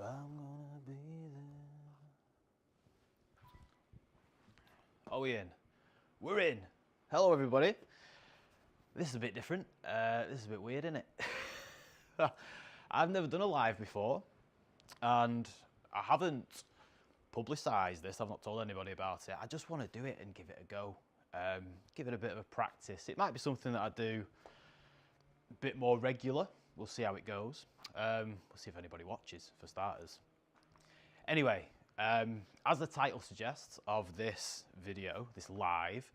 I'm gonna be there. Are we in? We're in. Hello, everybody. This is a bit different. This is a bit weird, isn't it? I've never done a live before, and I haven't publicised this. I've not told anybody about it. I just want to do it and give it a go. Give it a bit of a practice. It might be something that I do a bit more regular. We'll see how it goes. We'll see if anybody watches, for starters. Anyway, as the title suggests of this video, this live,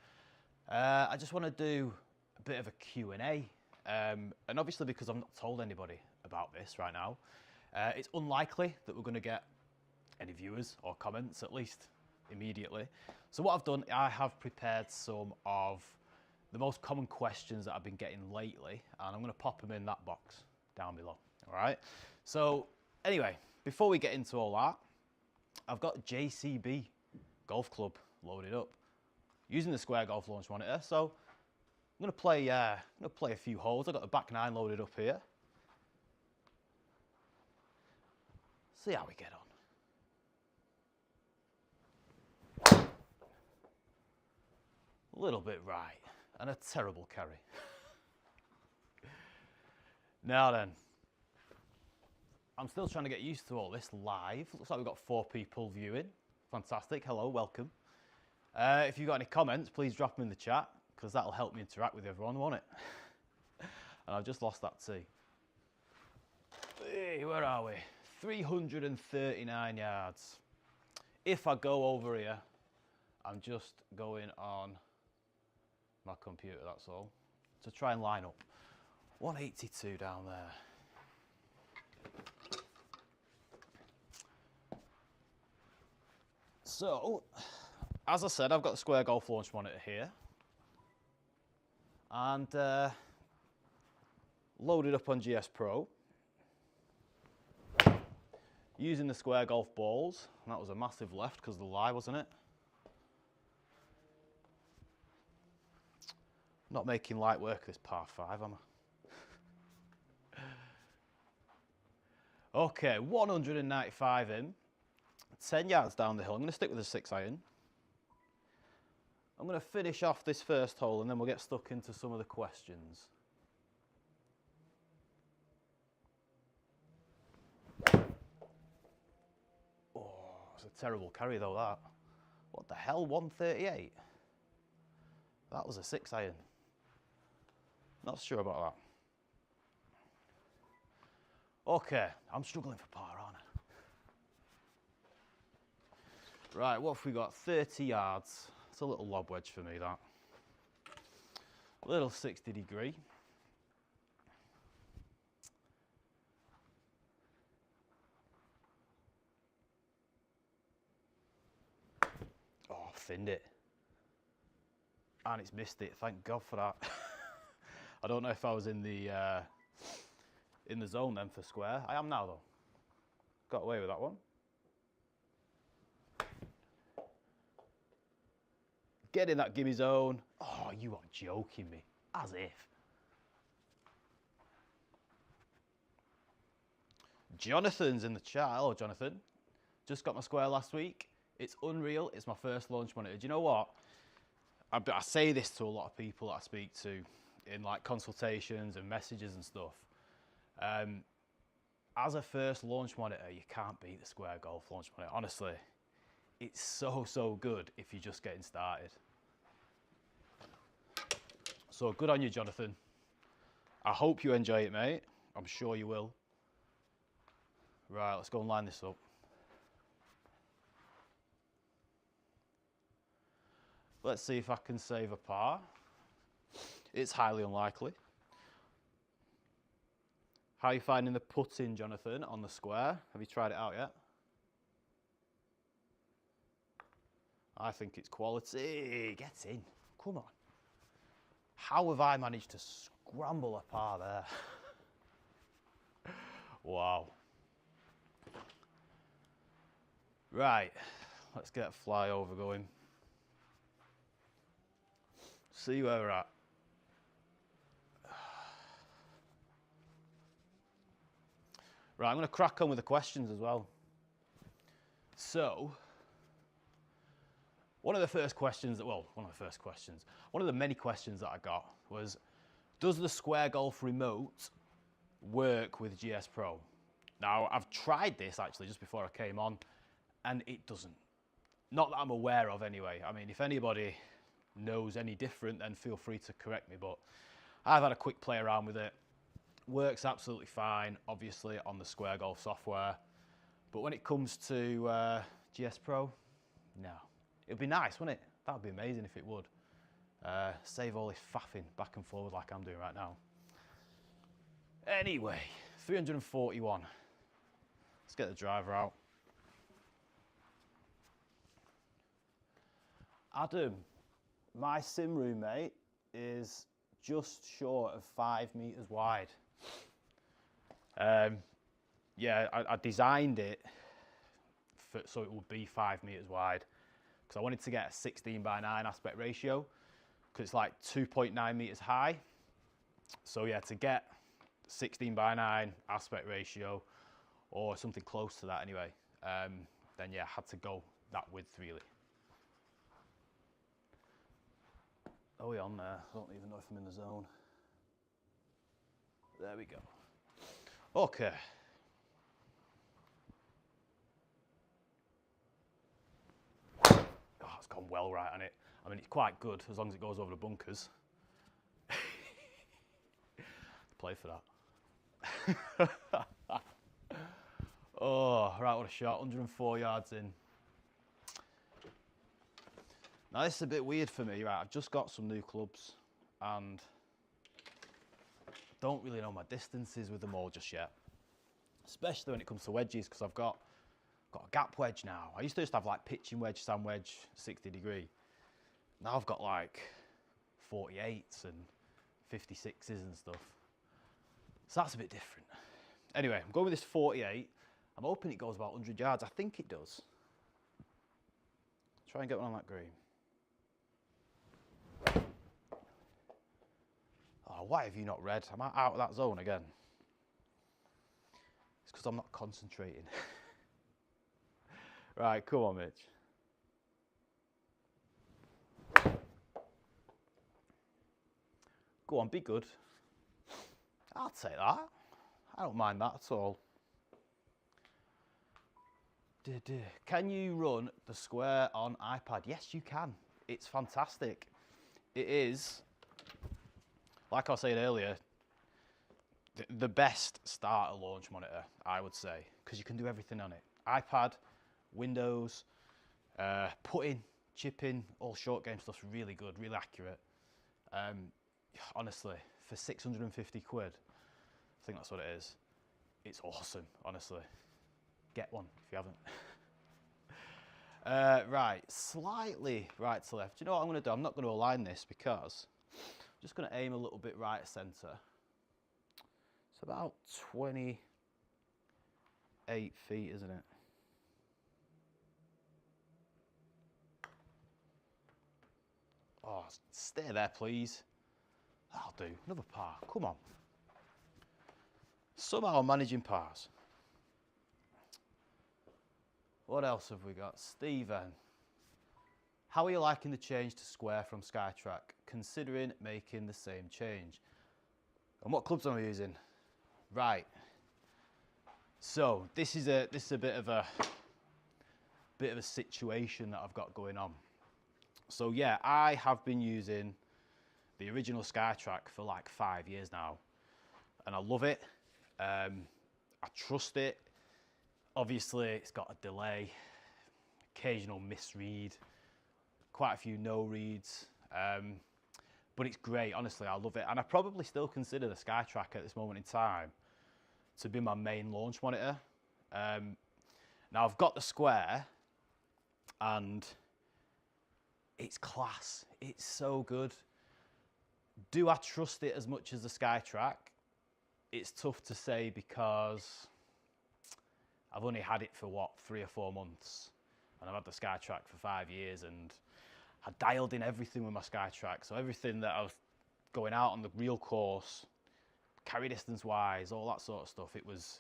I just want to do a bit of a Q&A. And obviously, because I've not told anybody about this right now, it's unlikely that we're going to get any viewers or comments, at least immediately. So what I've done, I have prepared some of the most common questions that I've been getting lately, and I'm going to pop them in that box down below. All right. So anyway, before we get into all that, I've got JCB golf club loaded up using the Square Golf Launch Monitor. So I'm going to play a few holes. I've got the back nine loaded up here. See how we get on. A little bit right, and a terrible carry. Now then, I'm still trying to get used to all this live. Looks like we've got 4 people viewing. Fantastic. Hello, welcome. If you've got any comments, please drop them in the chat, because that'll help me interact with everyone, won't it? And I've just lost that tee. Hey, where are we? 339 yards. If I go over here, I'm just going on my computer, that's all, to try and line up. 182 down there. So, as I said, I've got the Square Golf Launch Monitor here, and loaded up on GSPro, using the Square Golf balls. And that was a massive left because of the lie, wasn't it? Not making light work this par 5, am I? Okay, 195 in, 10 yards down the hill. I'm going to stick with a 6 iron. I'm going to finish off this first hole, and then we'll get stuck into some of the questions. Oh, it's a terrible carry though, that. What the hell, 138? That was a 6 iron. Not sure about that. Okay, I'm struggling for par, aren't I? Right, what have we got? 30 yards. It's a little lob wedge for me, that. Little 60 degree. Oh, finned it. And it's missed it, thank God for that. I don't know if I was in the zone then for square. I am now though. Got away with that one. Get in that gimme zone. Oh, you are joking me. As if. Jonathan's in the chat. Hello, Jonathan. Just got my square last week. It's unreal. It's my first launch monitor. Do you know what? I say this to a lot of people that I speak to in like consultations and messages and stuff. As a first launch monitor, you can't beat the Square Golf Launch Monitor. Honestly, it's so good if you're just getting started. So good on you, Jonathan. I hope you enjoy it, mate. I'm sure you will. Right, let's go and line this up. Let's see if I can save a par. It's highly unlikely. How are you finding the putting, Jonathan, on the square? Have you tried it out yet? I think it's quality. Get in. Come on. How have I managed to scramble a par there? Wow. Right. Let's get a flyover going. See where we're at. Right, I'm going to crack on with the questions as well. So, one of the many questions that I got was, does the Square Golf remote work with GSPro? Now, I've tried this actually just before I came on, and it doesn't. Not that I'm aware of anyway. I mean, if anybody knows any different, then feel free to correct me, but I've had a quick play around with it. Works absolutely fine, obviously, on the Square Golf software. But when it comes to GSPro, no. It'd be nice, wouldn't it? That would be amazing if it would. Save all this faffing back and forward like I'm doing right now. Anyway, 341. Let's get the driver out. Adam, my sim roommate, is just short of 5 meters wide. Yeah, I designed it so it would be 5 meters wide because I wanted to get a 16:9 aspect ratio because it's like 2.9 meters high. So yeah, to get 16:9 aspect ratio or something close to that anyway, then yeah, I had to go that width really. Are we on there? I don't even know if I'm in the zone. There we go. Okay. Oh, it's gone well right on it. I mean, it's quite good as long as it goes over the bunkers. Play for that. Oh, right, what a shot. 104 yards in. Now, this is a bit weird for me, right? I've just got some new clubs and don't really know my distances with them all just yet. Especially when it comes to wedges, because I've got a gap wedge now. I used to just have like pitching wedge, sand wedge, 60 degree. Now I've got like 48s and 56s and stuff. So that's a bit different. Anyway, I'm going with this 48. I'm hoping it goes about 100 yards. I think it does. Try and get one on that green. Oh, why have you not read? Am I out of that zone again? It's because I'm not concentrating. Right, come on, Mitch. Go on, be good. I'll take that. I don't mind that at all. Can you run the Square on iPad? Yes, you can. It's fantastic. It is, like I was saying earlier, the best starter launch monitor, I would say, because you can do everything on it. iPad, Windows, putting, chipping, all short game stuff's really good, really accurate. Honestly, for 650 quid, I think that's what it is. It's awesome, honestly. Get one if you haven't. Right, slightly right to left. Do you know what I'm going to do? I'm not going to align this because I'm just going to aim a little bit right of centre. It's about 28 feet, isn't it? Oh, stay there, please. That'll do. Another par. Come on. Somehow I'm managing pars. What else have we got? Stephen. How are you liking the change to Square from Skytrack, considering making the same change? And what clubs am I using? Right. So this is a bit of a situation that I've got going on. So yeah, I have been using the original Skytrack for like 5 years now, and I love it. I trust it. Obviously, it's got a delay, occasional misread, quite a few no reads, but it's great. Honestly, I love it, and I probably still consider the Skytrack at this moment in time to be my main launch monitor. Now I've got the Square, and it's class. It's so good. Do I trust it as much as the Skytrack? It's tough to say because I've only had it for what, 3 or 4 months, and I've had the Skytrack for 5 years, and I dialed in everything with my Skytrack. So everything that I was going out on the real course, carry distance wise, all that sort of stuff, it was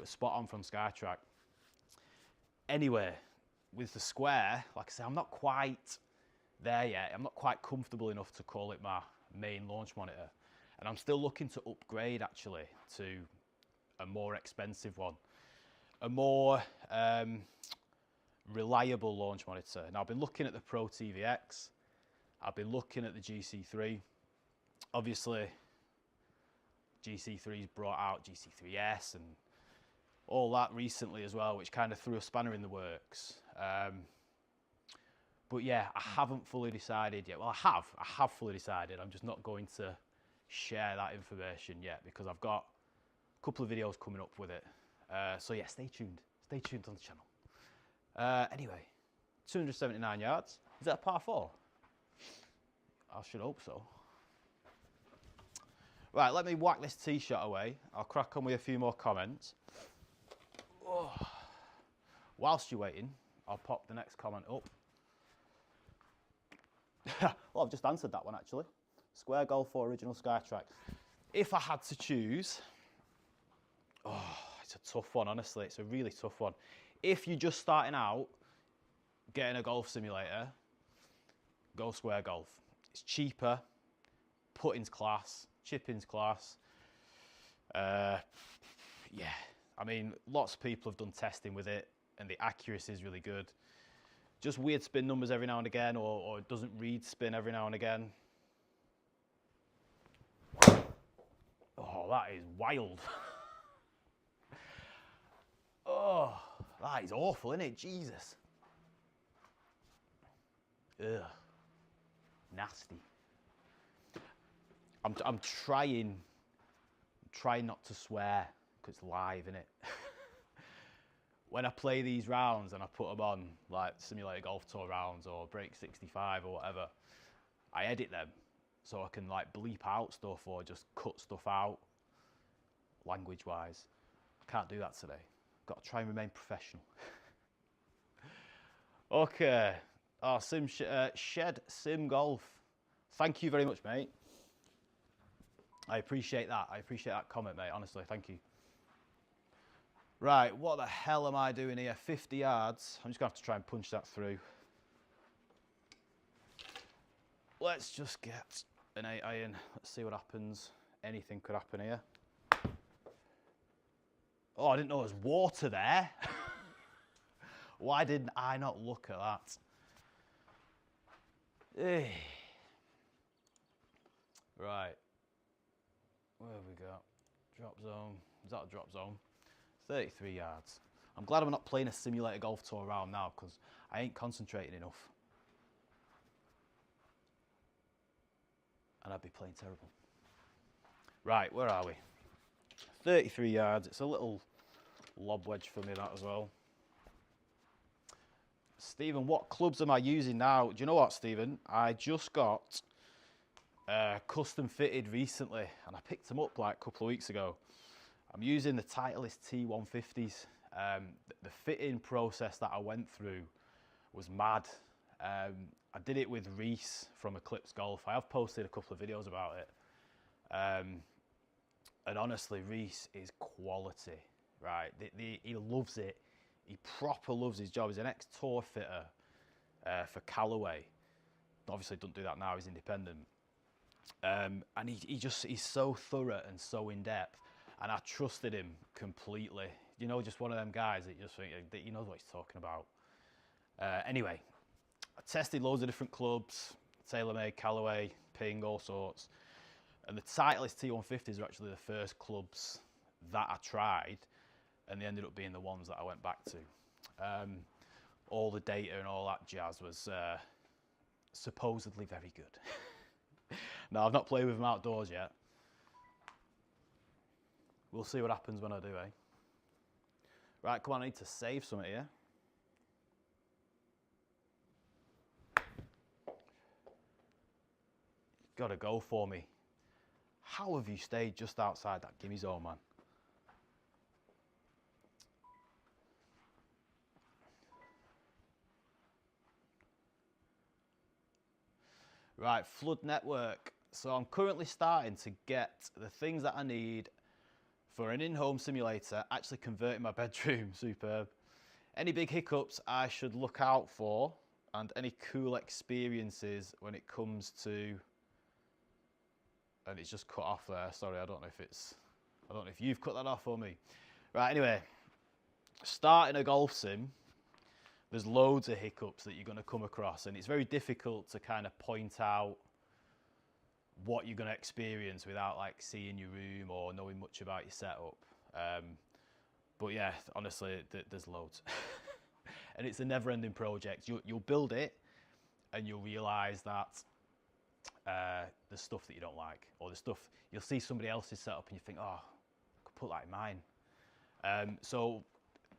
spot on from Skytrack. Anyway, with the square, like I say, I'm not quite there yet. I'm not quite comfortable enough to call it my main launch monitor. And I'm still looking to upgrade actually to a more expensive one, a more reliable launch monitor. Now I've been looking at the Pro TVX, I've been looking at the GC3. Obviously GC3's brought out GC3S and all that recently as well, which kind of threw a spanner in the works. But yeah, I haven't fully decided yet. Well, I have fully decided. I'm just not going to share that information yet because I've got a couple of videos coming up with it. So yeah, stay tuned on the channel. Anyway, 279 yards. Is that a par 4? I should hope so. Right, let me whack this tee shot away. I'll crack on with a few more comments. Oh. Whilst you're waiting, I'll pop the next comment up. Well, I've just answered that one actually. Square Golf 4 original Skytrack. If I had to choose, it's a tough one, honestly. It's a really tough one. If you're just starting out getting a golf simulator, go Square Golf. It's cheaper, putting's class, chipping's class. Yeah, I mean, lots of people have done testing with it and the accuracy is really good. Just weird spin numbers every now and again, or it doesn't read spin every now and again. Oh, that is wild. Oh, that is awful, isn't it? Jesus. Ugh. Nasty. I'm trying not to swear because it's live, innit? When I play these rounds and I put them on, like Simulator Golf Tour rounds or Break 65 or whatever, I edit them so I can like bleep out stuff or just cut stuff out language-wise. Can't do that today. Got to try and remain professional. Okay. Oh, Shed Sim Golf. Thank you very much, mate. I appreciate that. I appreciate that comment, mate. Honestly, thank you. Right, what the hell am I doing here? 50 yards. I'm just going to have to try and punch that through. Let's just get an 8 iron. Let's see what happens. Anything could happen here. Oh, I didn't know there was water there. Why didn't I not look at that? Right. Where have we got? Drop zone. Is that a drop zone? 33 yards. I'm glad I'm not playing a Simulator Golf Tour round now because I ain't concentrating enough. And I'd be playing terrible. Right, where are we? 33 yards. It's a little lob wedge for me, that as well. Stephen, what clubs am I using now? Do you know what, Stephen? I just got custom fitted recently and I picked them up like a couple of weeks ago. I'm using the Titleist T150s. The fitting process that I went through was mad. I did it with Reese from Eclipse Golf. I have posted a couple of videos about it. And honestly, Reese is quality, right? He loves it. He proper loves his job. He's an ex-tour fitter for Callaway. Obviously, doesn't do that now. He's independent. And he's so thorough and so in-depth. And I trusted him completely. You know, just one of them guys that you just think that he knows what he's talking about. Anyway, I tested loads of different clubs, TaylorMade, Callaway, Ping, all sorts. And the Titleist T150s are actually the first clubs that I tried, and they ended up being the ones that I went back to. All the data and all that jazz was supposedly very good. Now, I've not played with them outdoors yet. We'll see what happens when I do, eh? Right, come on, I need to save something here. Gotta go for me. How have you stayed just outside that gimme zone, man? Right, flood network. So I'm currently starting to get the things that I need for an in-home simulator, actually converting my bedroom. Superb. Any big hiccups I should look out for, and any cool experiences when it comes to, and it's just cut off there. Sorry, I don't know if you've cut that off or me. Right, anyway, starting a golf sim, there's loads of hiccups that you're going to come across, and it's very difficult to kind of point out what you're going to experience without like seeing your room or knowing much about your setup. But yeah, honestly, there's loads. And it's a never-ending project. You'll build it and you'll realise that there's stuff that you don't like, or the stuff, you'll see somebody else's setup and you think, oh, I could put that in mine. So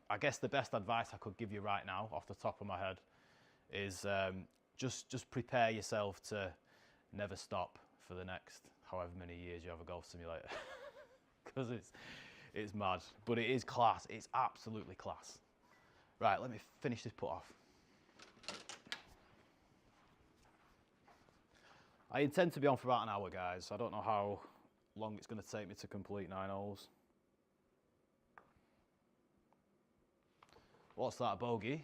I guess the best advice I could give you right now off the top of my head is just prepare yourself to never stop for the next however many years you have a golf simulator. Because it's mad, but it is class. It's absolutely class. Right, let me finish this putt off. I intend to be on for about an hour, guys. I don't know how long it's going to take me to complete 9 holes. What's that, bogey?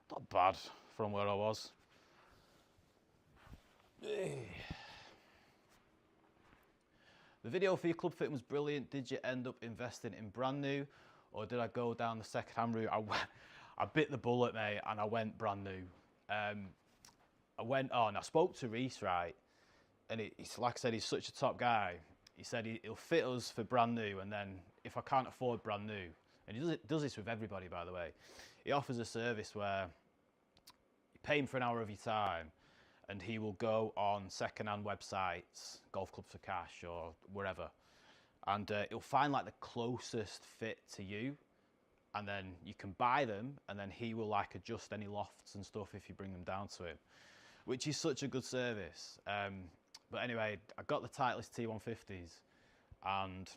Not bad from where I was. The video for your club fit was brilliant. Did you end up investing in brand new, or did I go down the second-hand route? I bit the bullet, mate, and I went brand new. I went on. I spoke to Reese, right, and he's like I said, he's such a top guy. He said he'll fit us for brand new, and then if I can't afford brand new, and he does this with everybody, by the way, he offers a service where you pay him for an hour of your time, and he will go on second-hand websites, Golf Clubs for Cash or wherever, and he'll find like the closest fit to you, and then you can buy them, and then he will like adjust any lofts and stuff if you bring them down to him, which is such a good service. But anyway, I got the Titleist T150s, and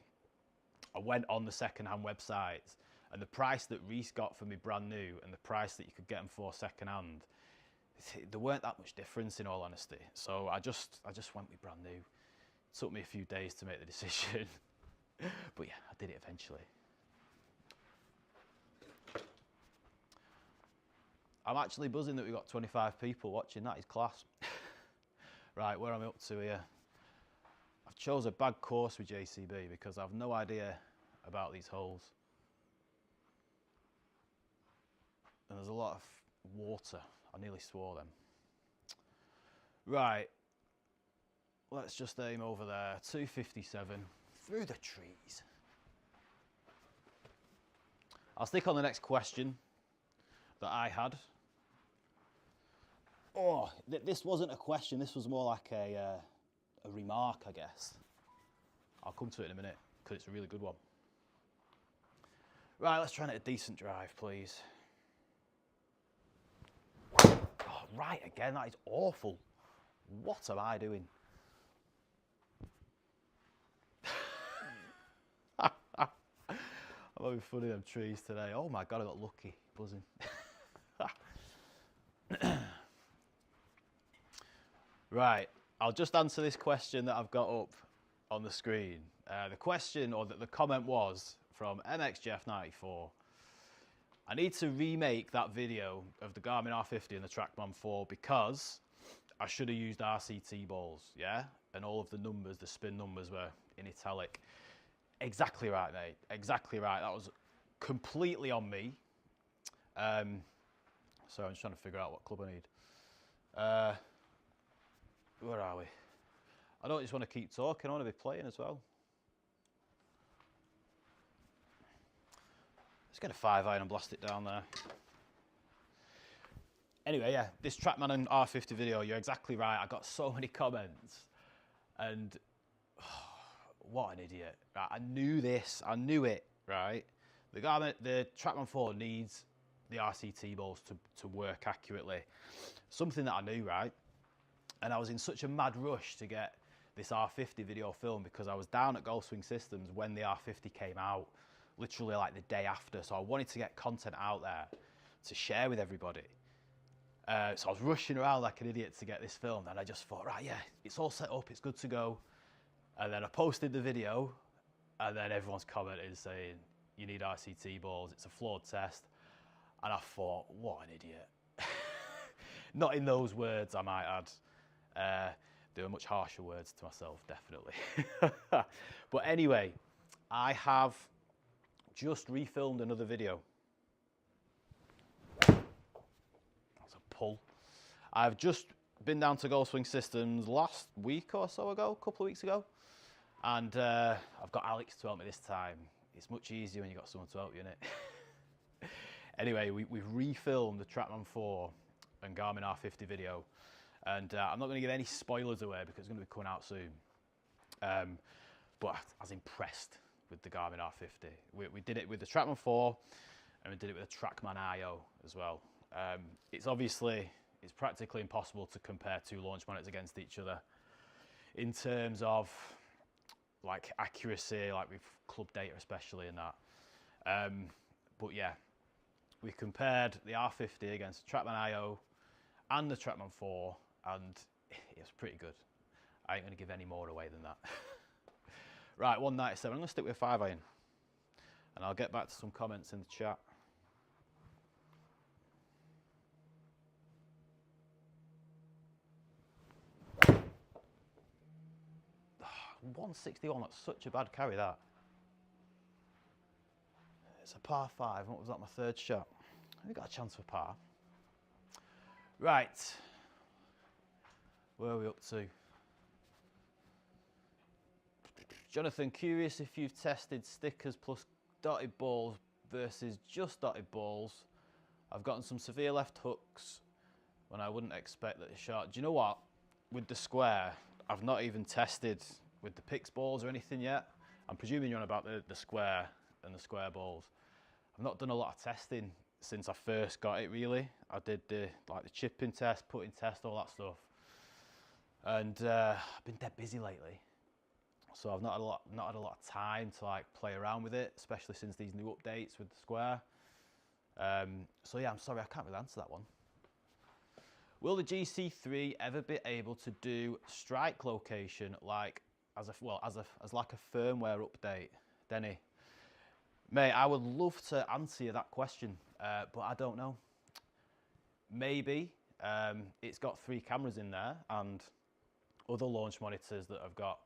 I went on the second-hand websites, and the price that Reese got for me brand new and the price that you could get them for second-hand, there weren't that much difference, in all honesty. So I just went with brand new. It took me a few days to make the decision. But yeah, I did it eventually. I'm actually buzzing that we've got 25 people watching. That is class. Right, where am I up to here? I've chose a bad course with JCB because I've no idea about these holes. And there's a lot of water. I nearly swore them. Right, let's just aim over there. 257 through the trees. I'll stick on the next question that I had. Oh, this wasn't a question. This was more like a remark, I guess. I'll come to it in a minute because it's a really good one. Right, let's try and hit a decent drive, please. Oh, right again, that is awful. What am I doing? I'm having fun in them trees today. Oh my God, I got lucky, buzzing. Right, I'll just answer this question that I've got up on the screen. The question, or the comment was from MXJF94. I need to remake that video of the Garmin R50 and the TrackMan 4 because I should have used RCT balls, yeah? And all of the numbers, the spin numbers were in italic. Exactly right, mate. Exactly right. That was completely on me. So I'm just trying to figure out what club I need. Where are we? I don't just want to keep talking, I want to be playing as well. Let's get a 5-iron and blast it down there. Anyway, yeah, this TrackMan and R50 video, you're exactly right. I got so many comments, and what an idiot. Right, I knew this, I knew it, right? The TrackMan 4 needs the RCT balls to work accurately. Something that I knew, right? And I was in such a mad rush to get this R50 video filmed because I was down at Golf Swing Systems when the R50 came out, literally like the day after. So I wanted to get content out there to share with everybody. So I was rushing around like an idiot to get this filmed, and I just thought, right, yeah, it's all set up, it's good to go. And then I posted the video, and then everyone's commented saying, you need RCT balls, it's a flawed test. And I thought, what an idiot. Not in those words, I might add. There were much harsher words to myself, definitely. But anyway, I have just refilmed another video. That's a pull. I've just been down to Golf Swing Systems last week or so ago, a couple of weeks ago. And I've got Alex to help me this time. It's much easier when you've got someone to help you, innit? Anyway, we've refilmed the TrackMan 4 and Garmin R50 video. And I'm not going to give any spoilers away because it's going to be coming out soon. But I was impressed with the Garmin R50. We did it with the TrackMan 4 and we did it with the TrackMan IO as well. It's practically impossible to compare two launch monitors against each other in terms of like accuracy, like with club data especially and that. But yeah, we compared the R50 against the TrackMan IO and the TrackMan 4, and it was pretty good. I ain't going to give any more away than that. Right, 197. I'm going to stick with a 5-iron, and I'll get back to some comments in the chat. Oh, 161, that's such a bad carry, that. It's a par 5. What was that, my third shot? We got a chance for par. Right. Where are we up to? Jonathan, curious if you've tested stickers plus dotted balls versus just dotted balls. I've gotten some severe left hooks when I wouldn't expect that shot. Do you know what? With the square, I've not even tested with the Pix balls or anything yet. I'm presuming you're on about the square and the square balls. I've not done a lot of testing since I first got it, really. I did the chipping test, putting test, all that stuff. And I've been dead busy lately. So I've not had a lot of time to like play around with it, especially since these new updates with the square. So yeah, I'm sorry, I can't really answer that one. Will the GC3 ever be able to do strike location like as like a firmware update, Denny? Mate, I would love to answer you that question, but I don't know. Maybe. It's got 3 cameras in there, and other launch monitors that have got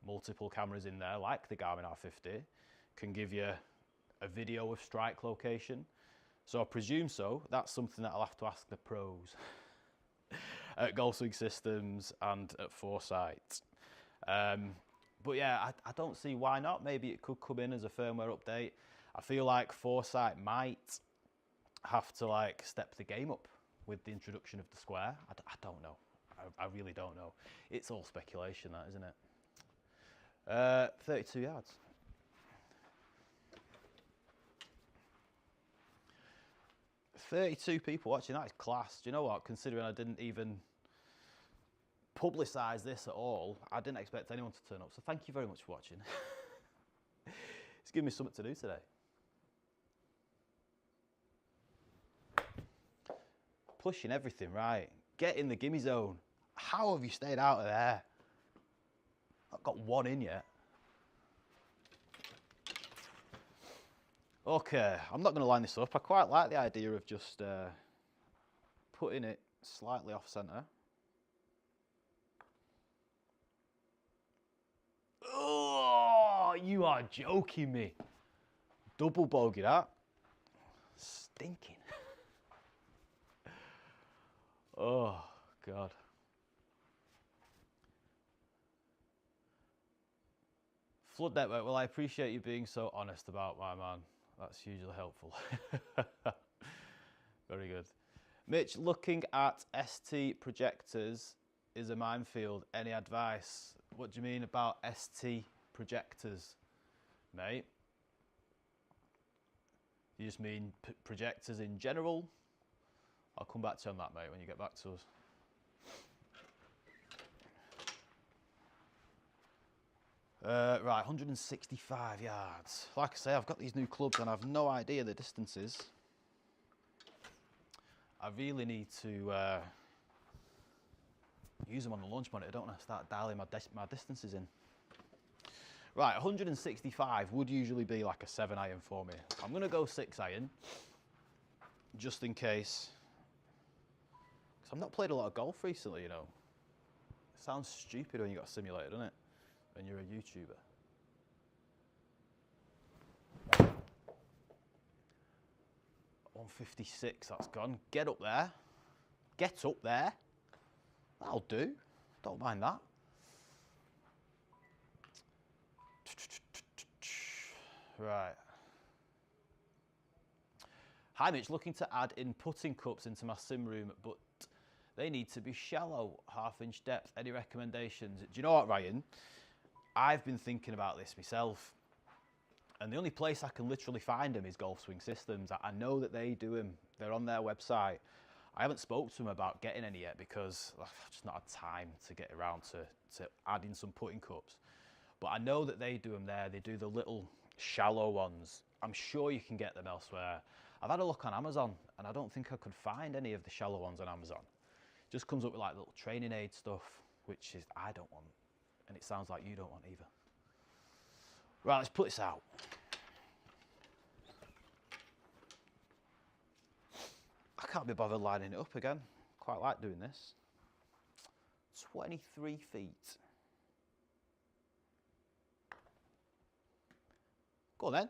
multiple cameras in there, like the Garmin R50, can give you a video of strike location. So I presume so. That's something that I'll have to ask the pros at Golf Swing Systems and at Foresight. But yeah, I don't see why not. Maybe it could come in as a firmware update. I feel like Foresight might have to like step the game up with the introduction of the square. I don't know. I really don't know. It's all speculation, that, isn't it? 32 yards. $32 people watching, that is class. Do you know what? Considering I didn't even publicise this at all, I didn't expect anyone to turn up. So thank you very much for watching. It's given me something to do today. Pushing everything right. Get in the gimme zone. How have you stayed out of there? I've got one in yet. Okay, I'm not going to line this up. I quite like the idea of just putting it slightly off centre. Oh, you are joking me. Double bogey that. Stinking. Oh, God. Flood Network, well, I appreciate you being so honest about my man. That's hugely helpful. Very good. Mitch, looking at ST projectors is a minefield. Any advice? What do you mean about ST projectors, mate? You just mean projectors in general? I'll come back to you on that, mate, when you get back to us. Right, 165 yards. Like I say, I've got these new clubs and I've no idea the distances. I really need to use them on the launch monitor, don't I? Start dialing my distances in. Right, 165 would usually be like a 7-iron for me. I'm going to go 6-iron. just in case. Because I've not played a lot of golf recently, you know. It sounds stupid when you've got a simulator, doesn't it? When you're a YouTuber. $156, that's gone. Get up there. Get up there. That'll do. Don't mind that. Right. Hi Mitch, looking to add in putting cups into my sim room, but they need to be shallow, 1/2 inch depth. Any recommendations? Do you know what, Ryan? I've been thinking about this myself. And the only place I can literally find them is Golf Swing Systems. I know that they do them. They're on their website. I haven't spoke to them about getting any yet because I've just not had time to get around to adding some putting cups. But I know that they do them there. They do the little shallow ones. I'm sure you can get them elsewhere. I've had a look on Amazon and I don't think I could find any of the shallow ones on Amazon. It just comes up with like little training aid stuff, which is I don't want. And it sounds like you don't want either. Right, let's put this out. I can't be bothered lining it up again. Quite like doing this. 23 feet. Go on then,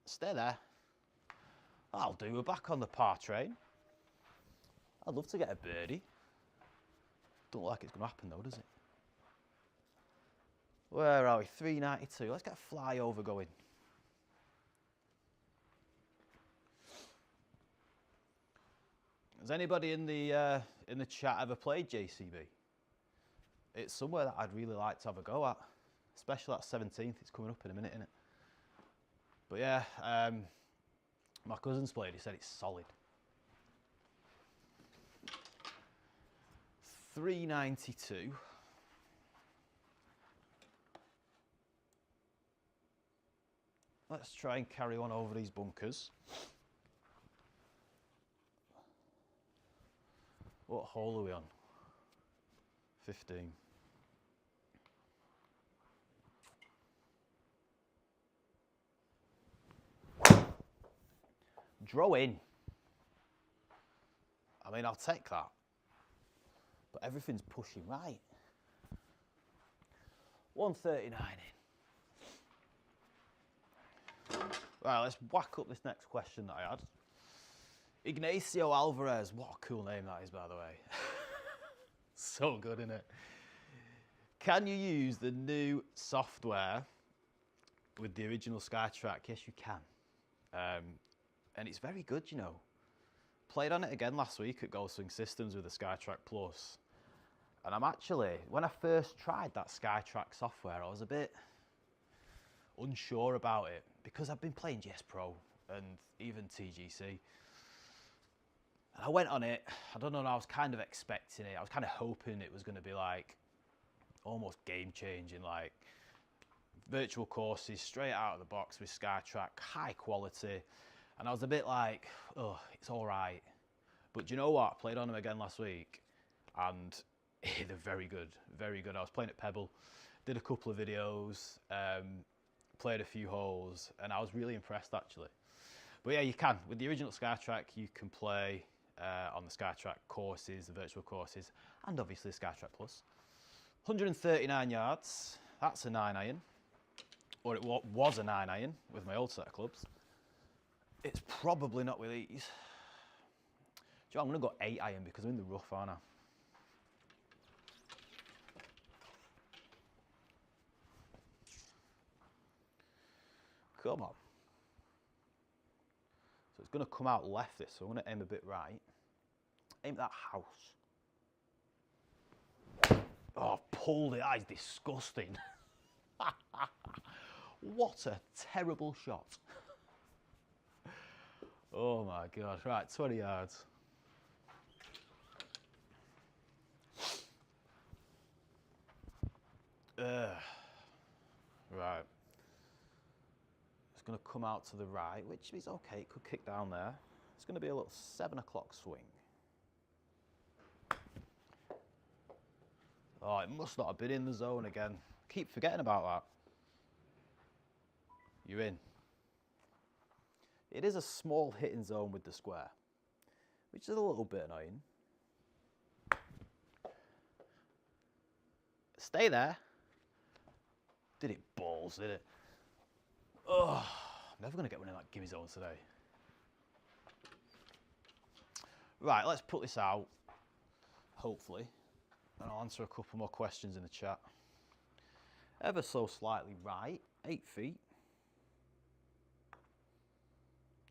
stay there. That'll do, we're back on the par train. I'd love to get a birdie. Don't look like it's gonna happen though, does it? Where are we? 392. Let's get a flyover going. Has anybody in the chat ever played JCB? It's somewhere that I'd really like to have a go at, especially that 17th. It's coming up in a minute, isn't it? But yeah, my cousin's played. He said it's solid. 392. Let's try and carry on over these bunkers. What hole are we on? 15. Draw in. I mean, I'll take that. But everything's pushing right. 139 in. Right, let's whack up this next question that I had. Ignacio Alvarez. What a cool name that is, by the way. So good, isn't it? Can you use the new software with the original SkyTrack? Yes, you can. And it's very good, you know. Played on it again last week at Golf Swing Systems with the SkyTrack Plus. And I'm actually, when I first tried that SkyTrack software, I was a bit unsure about it because I've been playing GSPro and even TGC. And I went on it, I don't know, I was kind of expecting it. I was kind of hoping it was going to be like almost game changing, like virtual courses straight out of the box with SkyTrack, high quality. And I was a bit like, oh, it's all right. But do you know what? I played on them again last week and they're very good, very good. I was playing at Pebble, did a couple of videos, played a few holes, and I was really impressed actually. But yeah, you can. With the original SkyTrack, you can play on the SkyTrack courses, the virtual courses, and obviously SkyTrack Plus. 139 yards, that's a 9-iron, or it was a 9-iron with my old set of clubs. It's probably not with these. Do you know, I'm going to go 8-iron because I'm in the rough, aren't I? Come on. So it's going to come out left this, so I'm going to aim a bit right. Aim that house. Oh, I've pulled it. That is disgusting. What a terrible shot. Oh my God. Right, 20 yards. Right. It's going to come out to the right, which is okay. It could kick down there. It's going to be a little 7 o'clock swing. Oh, it must not have been in the zone again. Keep forgetting about that. You're in. It is a small hitting zone with the square. which is a little bit annoying. Stay there. Did it balls, did it? Oh, I'm never going to get one in that gimme zone today. Right, let's put this out, hopefully, and I'll answer a couple more questions in the chat. Ever so slightly right, 8 feet.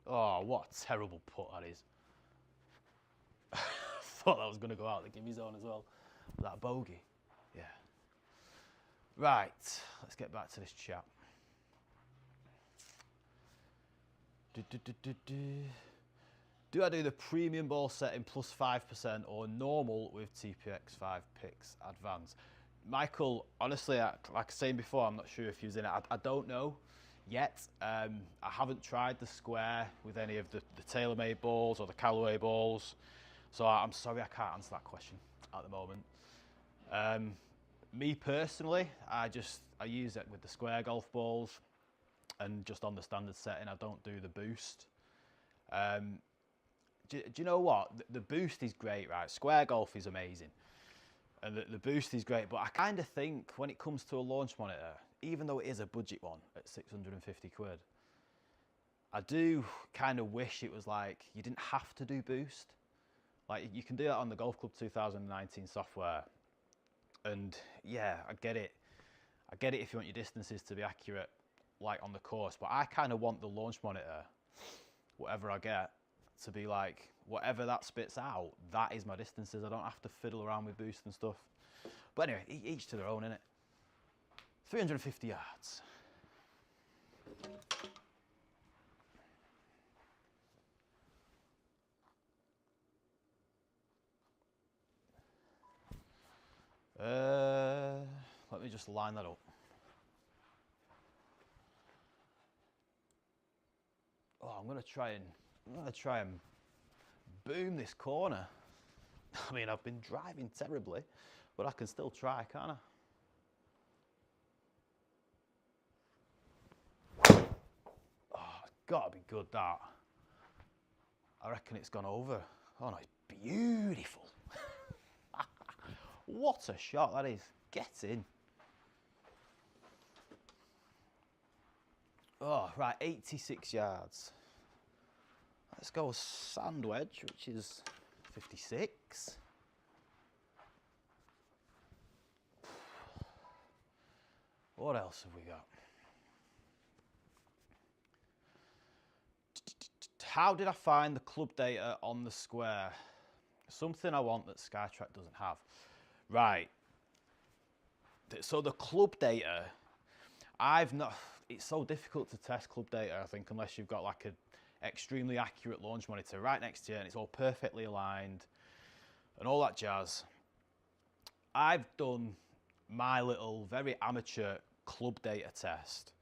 Oh, what a terrible putt that is. I thought that was going to go out the gimme zone as well. That bogey, yeah. Right, let's get back to this chat. Do I do the premium ball setting plus 5% or normal with TPX 5 picks advanced? Michael, honestly, like I was saying before, I'm not sure if he was in it. I don't know yet. I haven't tried the square with any of the TaylorMade balls or the Callaway balls. So I'm sorry I can't answer that question at the moment. Me personally, I use it with the square golf balls and just on the standard setting. I don't do the boost. Do you know what? The boost is great, right? Square golf is amazing. And the boost is great, but I kind of think when it comes to a launch monitor, even though it is a budget one at 650 quid, I do kind of wish it was like you didn't have to do boost. Like you can do that on the Golf Club 2019 software. And yeah, I get it. I get it if you want your distances to be accurate, like on the course, but I kind of want the launch monitor, whatever I get, to be like, whatever that spits out, that is my distances. I don't have to fiddle around with boost and stuff. But anyway, each to their own, innit? 350 yards. Let me just line that up. Oh, I'm gonna try and boom this corner. I mean, I've been driving terribly, but I can still try, can't I? Oh, it's gotta be good, that. I reckon it's gone over. Oh no, it's beautiful. What a shot that is. Get in. Oh, right, 86 yards. Let's go sand wedge, which is 56. What else have we got? How did I find the club data on the square? Something I want that Skytrack doesn't have. Right. So the club data, it's so difficult to test club data, I think, unless you've got like an extremely accurate launch monitor right next to you and it's all perfectly aligned and all that jazz. I've done my little very amateur club data test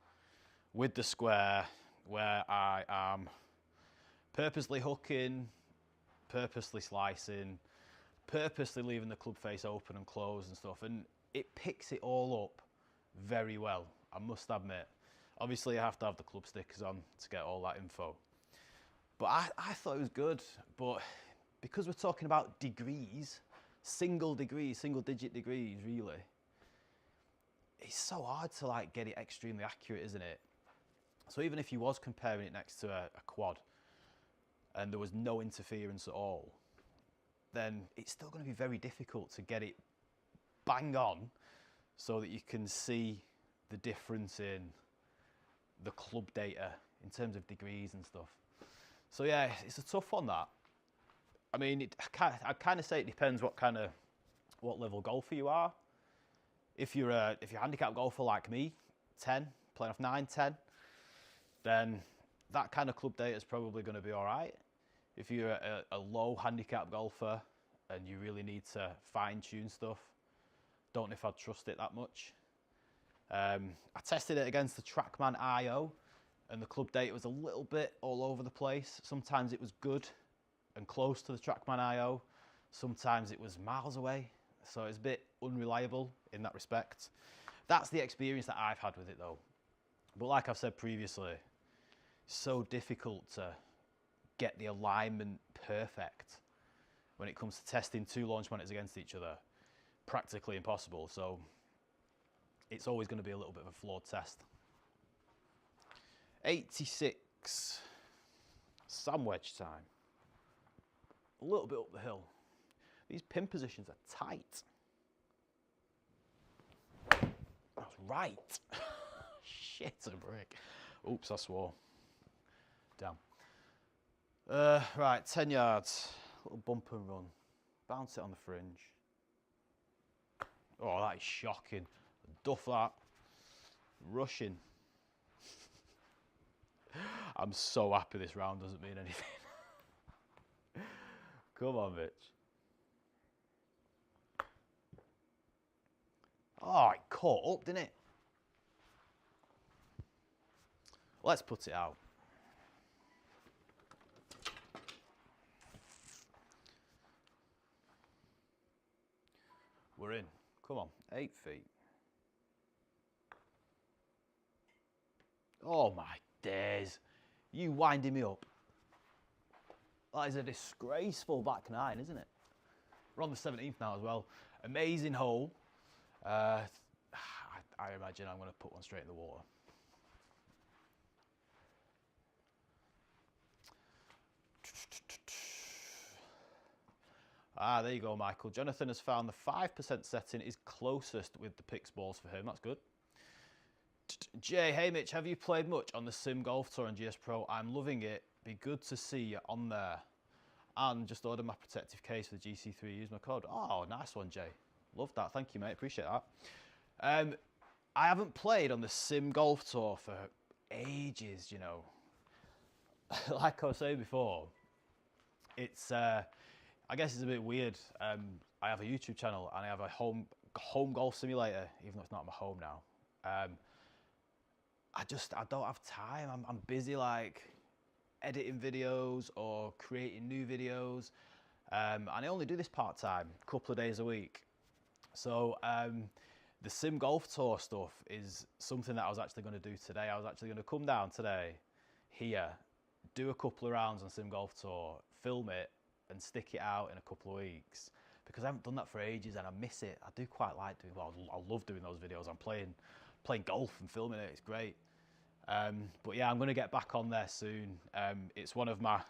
with the square where I am purposely hooking, purposely slicing, purposely leaving the club face open and closed and stuff, and it picks it all up very well, I must admit. Obviously, you have to have the club stickers on to get all that info. But I thought it was good, but because we're talking about degrees, single digit degrees, really, it's so hard to like get it extremely accurate, isn't it? So even if you was comparing it next to a quad and there was no interference at all, then it's still going to be very difficult to get it bang on so that you can see the difference in the club data in terms of degrees and stuff. So yeah, it's a tough one, that. I mean, I'd kind of say it depends what level golfer you are. If you're a handicap golfer like me, 10, playing off 9, 10, then that kind of club data is probably going to be all right. If you're a low handicap golfer and you really need to fine tune stuff, don't know if I'd trust it that much. I tested it against the TrackMan IO and the club data was a little bit all over the place. Sometimes it was good and close to the TrackMan IO. Sometimes it was miles away. So it's a bit unreliable in that respect. That's the experience that I've had with it though. But like I've said previously, it's so difficult to get the alignment perfect when it comes to testing two launch monitors against each other, practically impossible. So it's always going to be a little bit of a flawed test. 86, sand wedge time. A little bit up the hill. These pin positions are tight. That's right. Shit, a brick. Oops, I swore. Damn. Right, 10 yards. Little bump and run. Bounce it on the fringe. Oh, that is shocking. Duff that. Rushing. I'm so happy this round doesn't mean anything. Come on, Mitch. Oh, it caught up, didn't it? Let's put it out. We're in. Come on, 8 feet. Oh my days. You winding me up. That is a disgraceful back nine, isn't it? We're on the 17th now as well. Amazing hole. I imagine I'm going to put one straight in the water. Ah, there you go, Michael. Jonathan has found the 5% setting is closest with the Pix balls for him. That's good. Jay, hey Mitch, have you played much on the Sim Golf Tour on GSPro? I'm loving it. Be good to see you on there. And just ordered my protective case for the GC3. Use my code. Oh, nice one, Jay. Love that. Thank you, mate. Appreciate that. I haven't played on the Sim Golf Tour for ages, you know. Like I was saying before, it's... I guess it's a bit weird. I have a YouTube channel and I have a home golf simulator, even though it's not my home now. I don't have time. I'm busy like editing videos or creating new videos. And I only do this part-time, a couple of days a week. So the Sim Golf Tour stuff is something that I was actually going to do today. I was actually going to come down today here, do a couple of rounds on Sim Golf Tour, film it, and stick it out in a couple of weeks, because I haven't done that for ages and I miss it. I do quite like doing, well, I love doing those videos. I'm playing golf and filming it. It's great. But yeah, I'm going to get back on there soon. It's one of my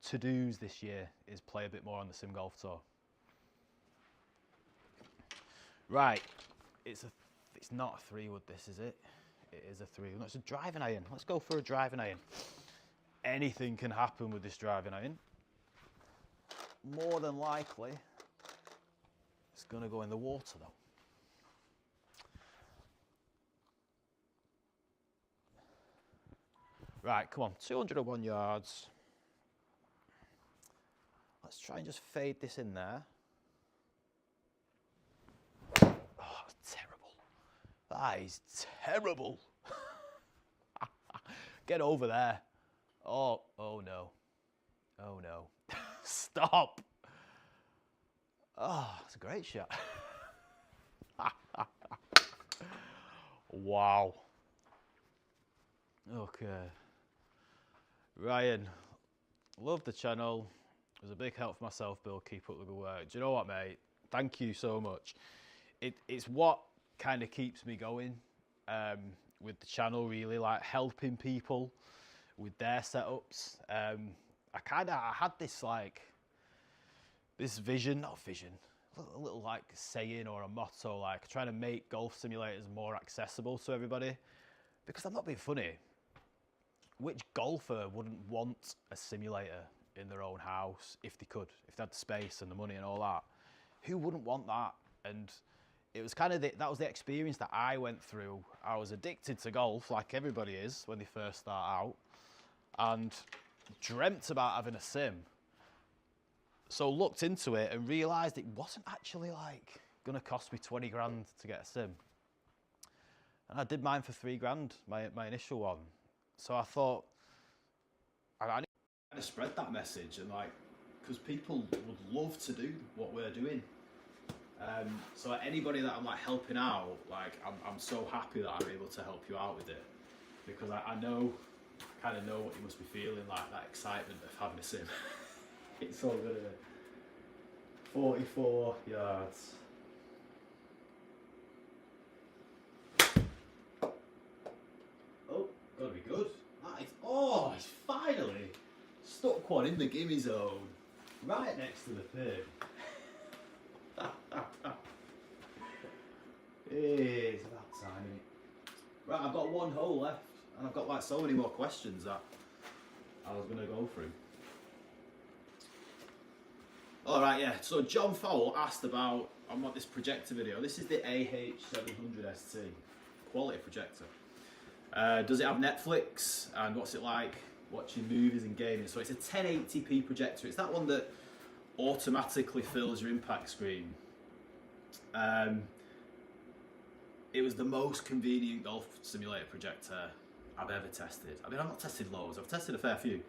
to-dos this year is play a bit more on the Sim Golf Tour. Right, it's not a 3-wood. This is it. It is a 3-wood. No, it's a driving iron. Let's go for a driving iron. Anything can happen with this driving iron. More than likely, it's going to go in the water though. Right, come on, 201 yards. Let's try and just fade this in there. Oh, that's terrible. That is terrible. Get over there. Oh no. Oh no. Stop. Oh, that's a great shot. Wow. Okay. Ryan, love the channel. It was a big help for myself, Bill. Keep up the good work. Do you know what, mate? Thank you so much. It's what kind of keeps me going with the channel, really, like helping people with their setups. I had this vision, not vision, a little like saying or a motto, like trying to make golf simulators more accessible to everybody. Because I'm not being funny, which golfer wouldn't want a simulator in their own house if they could, if they had the space and the money and all that? Who wouldn't want that? And it was kind of that was the experience that I went through. I was addicted to golf, like everybody is when they first start out, and dreamt about having a sim. So looked into it and realised it wasn't actually like going to cost me 20 grand to get a sim. And I did mine for 3 grand, my initial one. So I thought, I need to spread that message, and like, because people would love to do what we're doing. So anybody that I'm like helping out, like I'm so happy that I'm able to help you out with it, because I kind of know what you must be feeling, like that excitement of having a sim. It's all good, isn't it? 44 yards. Oh, gotta be good. That is, oh, he's finally stuck one in the gimme zone. Right next to the pin. It's about time, innit? Right, I've got one hole left, and I've got like so many more questions that I was gonna go through. Alright, yeah, so John Fowle asked about, I want this projector video. This is the AH700ST, quality projector. Does it have Netflix, and what's it like watching movies and gaming? So it's a 1080p projector. It's that one that automatically fills your impact screen. It was the most convenient golf simulator projector I've ever tested. I mean, I've not tested loads, I've tested a fair few.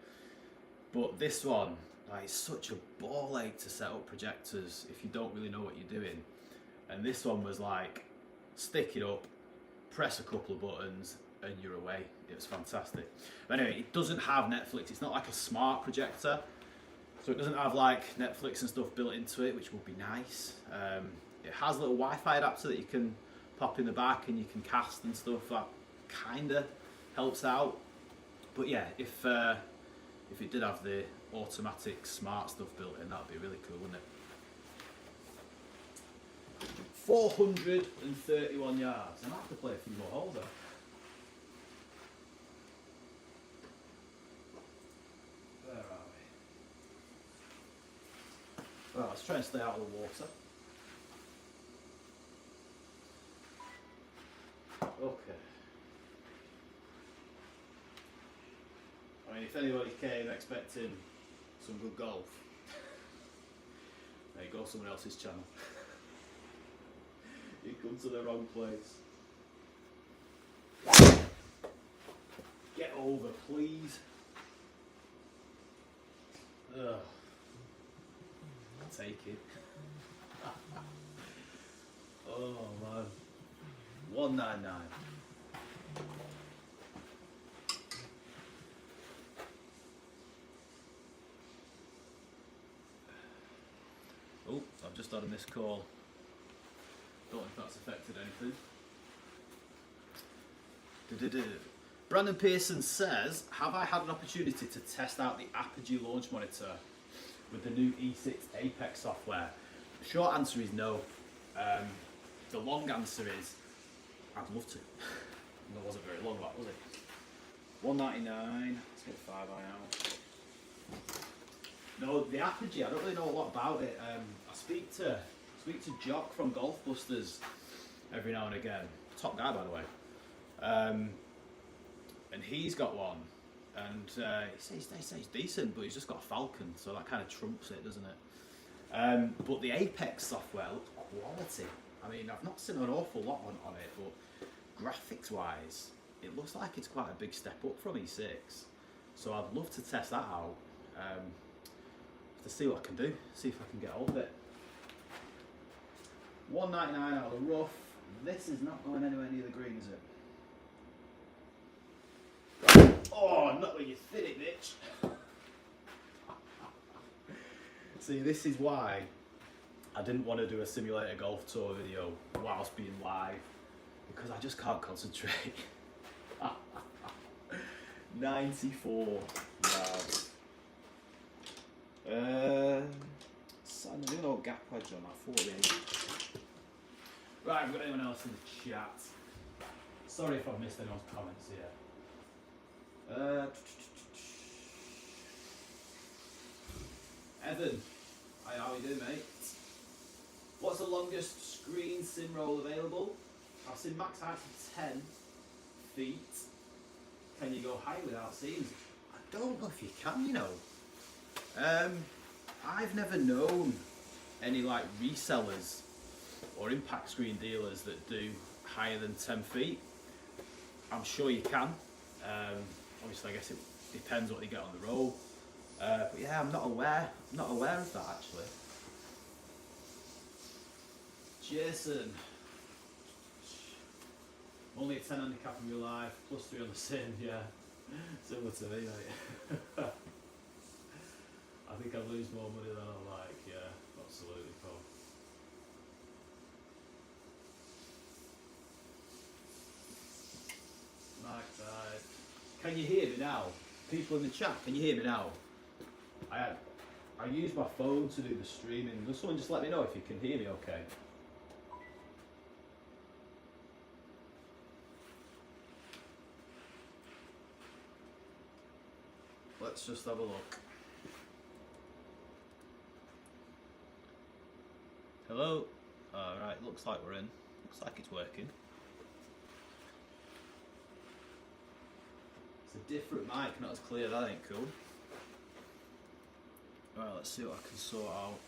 But this one, like, it's such a ball ache to set up projectors if you don't really know what you're doing. And this one was like, stick it up, press a couple of buttons, and you're away. It was fantastic. But anyway, it doesn't have Netflix. It's not like a smart projector. So it doesn't have like Netflix and stuff built into it, which would be nice. It has a little Wi-Fi adapter that you can pop in the back and you can cast and stuff. That kinda helps out. But yeah, if it did have the automatic smart stuff built in, that'd be really cool, wouldn't it? 431 yards. I might have to play a few more holes there. Where are we? Right, let's try and stay out of the water. Okay. I mean, if anybody came expecting some good golf, there you go, someone else's channel. You come to the wrong place. Get over, please. Ugh. I'll take it. Oh man. 199. Oh, I've just had a missed call. Don't know if that's affected anything. Brandon Pearson says, have I had an opportunity to test out the Apogee launch monitor with the new E6 Apex software? The short answer is no. The long answer is, I'd love to. That wasn't very long, that was it? 199. Let's get 5 eye out. No, the Apogee, I don't really know a lot about it. I speak to Jock from Golf Busters every now and again. Top guy, by the way. And he's got one, and he says it's decent, but he's just got a Falcon, so that kind of trumps it, doesn't it? But the Apex software looks quality. I mean, I've not seen an awful lot on it, but graphics-wise, it looks like it's quite a big step up from E6. So I'd love to test that out. To see what I can do, see if I can get hold of it. 199 out of the rough. This is not going anywhere near the green, is it? Oh, not where you thin it, Mitch. See, this is why I didn't want to do a simulator golf tour video whilst being live, because I just can't concentrate. 94 yards. So I'm doing no gap wedge on that 48. Right, have we got anyone else in the chat? Sorry if I've missed anyone's comments here. Evan, hi, how are you doing, mate? What's the longest screen sim roll available? I've seen max height of 10 feet. Can you go high without seams? I don't know if you can, you know. I've never known any like resellers or impact screen dealers that do higher than 10 feet. I'm sure you can. Obviously, I guess it depends what you get on the roll. But yeah, I'm not aware of that actually. Jason, only a 10 handicap in real life, plus 3 on the sim, yeah. Similar to me, mate. I I think I lose more money than I like, yeah, absolutely, Paul. Mic died. Can you hear me now? People in the chat, can you hear me now? I use my phone to do the streaming. Will someone just let me know if you can hear me okay? Let's just have a look. Hello? Alright, looks like we're in. Looks like it's working. It's a different mic, not as clear, that ain't cool. Right, let's see what I can sort out.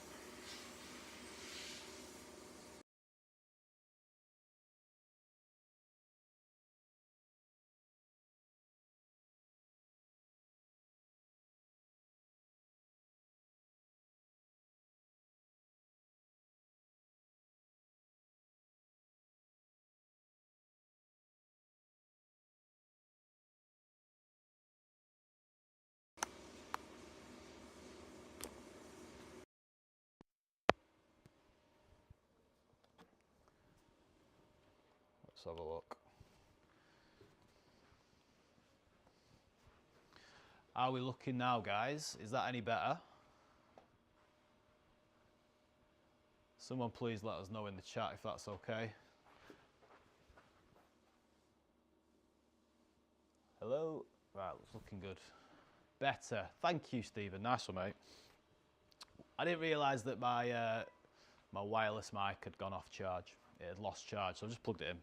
Let's have a look. How are we looking now, guys? Is that any better? Someone please let us know in the chat if that's okay. Hello? Right, it's looking good. Better. Thank you, Stephen. Nice one, mate. I didn't realise that my my wireless mic had gone off charge. It had lost charge, so I just plugged it in.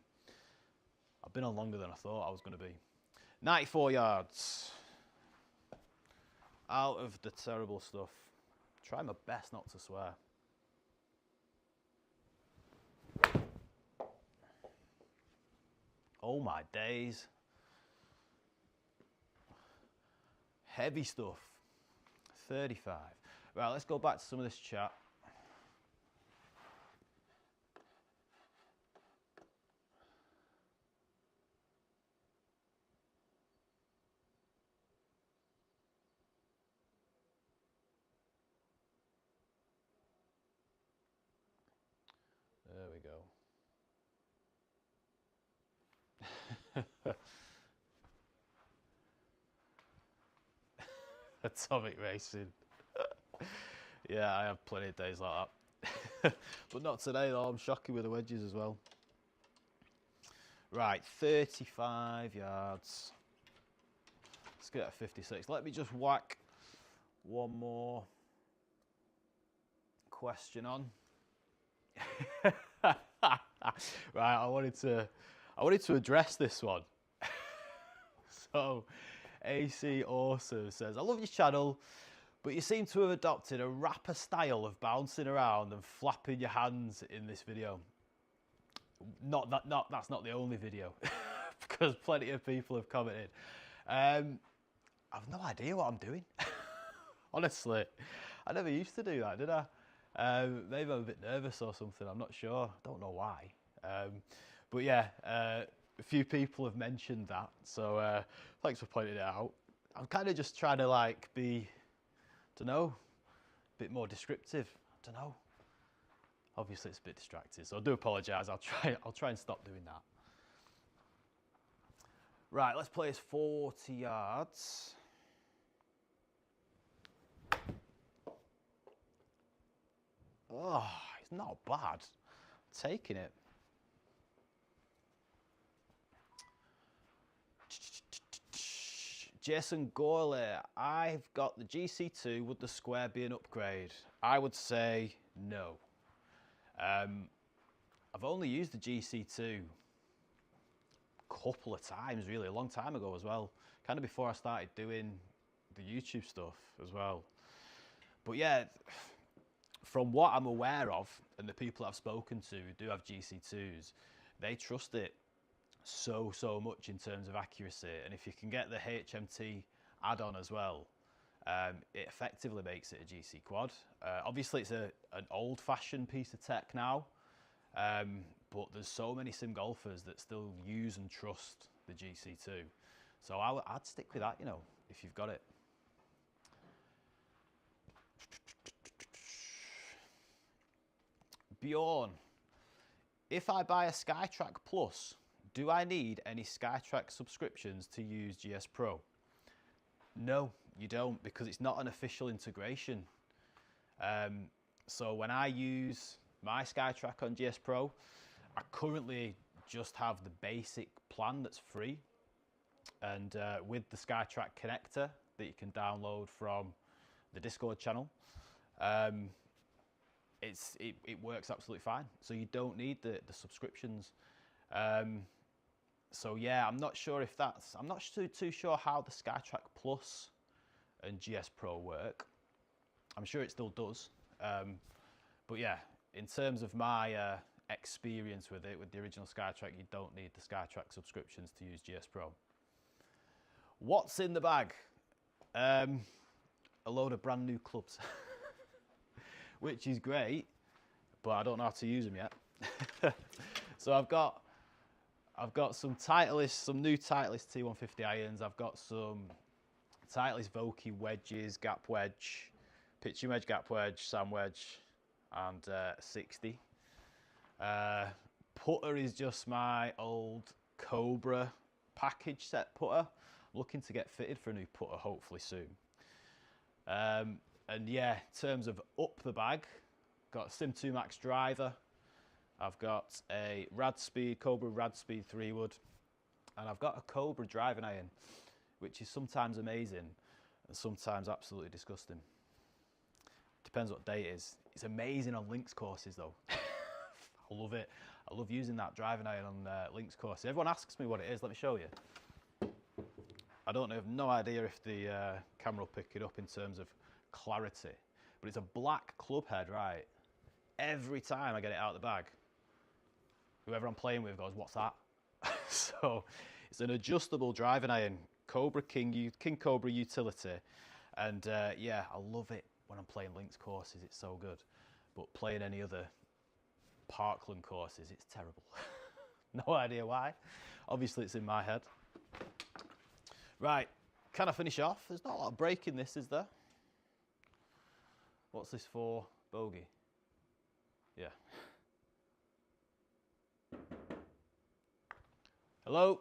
I've been on longer than I thought I was going to be. 94 yards. Out of the terrible stuff. Try my best not to swear. Oh my days. Heavy stuff. 35. Right, let's go back to some of this chat. There we go. Atomic racing. Yeah, I have plenty of days like that. But not today though, I'm shocking with the wedges as well. Right, 35 yards. Let's get a 56. Let me just whack one more question on. Right, I wanted to address this one. So, AC Awesome says, I love your channel, but you seem to have adopted a rapper style of bouncing around and flapping your hands in this video. That's not the only video, because plenty of people have commented. I've no idea what I'm doing. Honestly, I never used to do that, did I? Maybe I'm a bit nervous or something, I'm not sure. Don't know why. But yeah, a few people have mentioned that, so thanks for pointing it out. I'm kind of just trying to like be, don't know, a bit more descriptive. I don't know. Obviously it's a bit distracting, so I do apologise. I'll try and stop doing that. Right, let's play this 40 yards. Oh, it's not bad. I'm taking it. Jason Gorley, I've got the GC2. Would the square be an upgrade? I would say no. I've only used the GC2 a couple of times, really, a long time ago as well. Kind of before I started doing the YouTube stuff as well. But yeah, from what I'm aware of, and the people I've spoken to who do have GC2s, they trust it so much in terms of accuracy. And if you can get the HMT add-on as well, it effectively makes it a GC quad. Obviously it's an old-fashioned piece of tech now, but there's so many sim golfers that still use and trust the GC2. So I'd stick with that, you know, if you've got it. Bjorn, if I buy a SkyTrack Plus, do I need any SkyTrack subscriptions to use GSPro? No, you don't, because it's not an official integration. So when I use my SkyTrack on GSPro, I currently just have the basic plan that's free, and with the SkyTrack connector that you can download from the Discord channel, it works absolutely fine. So you don't need the subscriptions. So yeah, I'm not sure if that's, I'm not too sure how the SkyTrack Plus and GSPro work. I'm sure it still does. But yeah, in terms of my experience with it, with the original SkyTrack, you don't need the SkyTrack subscriptions to use GSPro. What's in the bag? A load of brand new clubs, which is great, but I don't know how to use them yet. So I've got some Titleist, some new Titleist T150 irons. I've got some Titleist Vokey wedges, gap wedge, pitching wedge, gap wedge, sand wedge, and 60. Putter is just my old Cobra package set putter. Looking to get fitted for a new putter hopefully soon. And yeah, in terms of up the bag, got a Sim 2 Max driver. I've got a Cobra Rad Speed 3-wood, and I've got a Cobra driving iron, which is sometimes amazing and sometimes absolutely disgusting. Depends what day it is. It's amazing on links courses though. I love it. I love using that driving iron on links courses. Everyone asks me what it is. Let me show you. I have no idea if the camera will pick it up in terms of clarity, but it's a black club head, right? Every time I get it out of the bag, whoever I'm playing with goes, "What's that?" So it's an adjustable driving iron, Cobra King Cobra utility, and yeah, I love it when I'm playing links courses. It's so good, but playing any other parkland courses, it's terrible. No idea why. Obviously, it's in my head. Right, can I finish off? There's not a lot of break in this, is there? What's this for? Bogey. Yeah. Hello?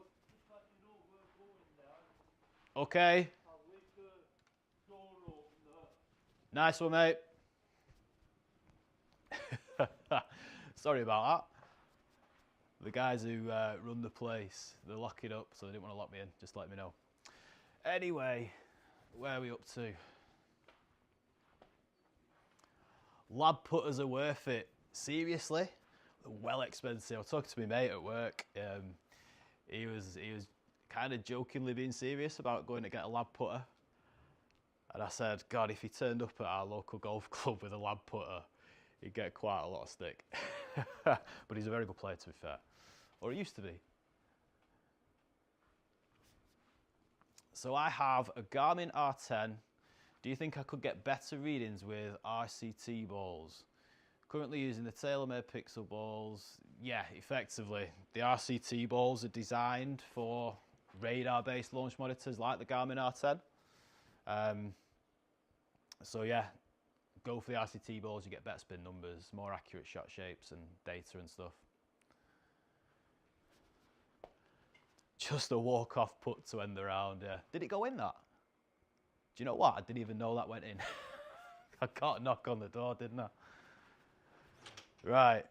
Okay. Nice one, mate. Sorry about that. The guys who run the place, they're locking up, so they didn't want to lock me in. Just let me know. Anyway, where are we up to? Lab putters are worth it. Seriously? They're well expensive. I was talking to my mate at work. He was kind of jokingly being serious about going to get a lab putter. And I said, God, if he turned up at our local golf club with a lab putter, he'd get quite a lot of stick. But he's a very good player, to be fair. Or he used to be. So I have a Garmin R10. Do you think I could get better readings with RCT balls? Currently using the TaylorMade Pixel balls. Yeah, effectively. The RCT balls are designed for radar-based launch monitors like the Garmin R10. So yeah, go for the RCT balls, you get better spin numbers, more accurate shot shapes and data and stuff. Just a walk-off putt to end the round, yeah. Did it go in, that? Do you know what? I didn't even know that went in. I got a knock on the door, didn't I? Right.